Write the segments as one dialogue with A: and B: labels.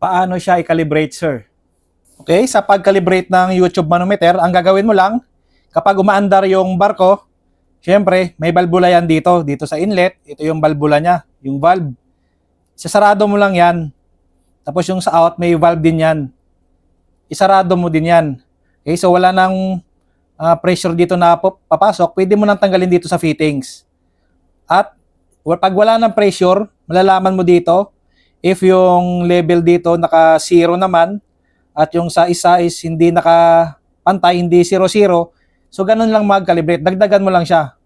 A: Paano siya i-calibrate, sir? Okay, sa pag-calibrate ng YouTube manometer, ang gagawin mo lang, kapag umaandar yung barko, syempre, may valvula yan dito sa inlet, ito yung valvula niya, yung valve. Isasarado mo lang yan. Tapos yung sa out, may valve din yan. Isarado mo din yan. Okay, so wala nang pressure dito na papasok, pwede mo nang tanggalin dito sa fittings. At pag wala ng pressure, malalaman mo dito if yung level dito naka-zero naman at yung sa isa is hindi nakapantay, hindi 0-0. So ganun lang mag-calibrate. Dagdagan mo lang siya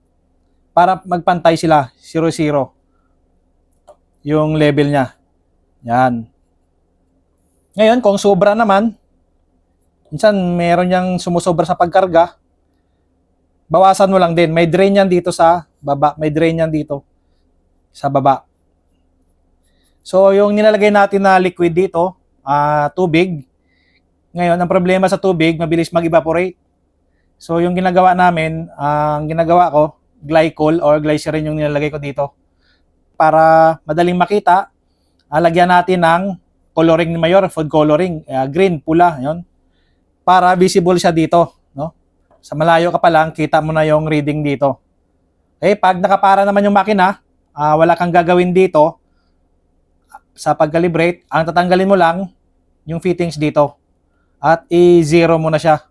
A: para magpantay sila, 0-0 yung level niya. Yan. Ngayon, kung sobra naman, minsan meron niyang sumusobra sa pagkarga, bawasan mo lang din. May drain yan dito sa baba. May drain yan dito sa baba. So, yung nilalagay natin na liquid dito, tubig. Ngayon, ang problema sa tubig, mabilis mag-evaporate. So, yung ginagawa namin, ang ginagawa ko, glycol or glycerin yung nilalagay ko dito. Para madaling makita, lagyan natin ng coloring ni Mayor, food coloring, green, pula, yun. Para visible siya dito, no? Sa malayo ka pa lang, kita mo na yung reading dito. Okay, pag nakapara naman yung makina, wala kang gagawin dito sa pag-calibrate, ang tatanggalin mo lang yung fittings dito at i-zero mo na siya.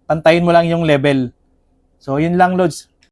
A: Pantayin mo lang yung level. So, yun lang, Lods.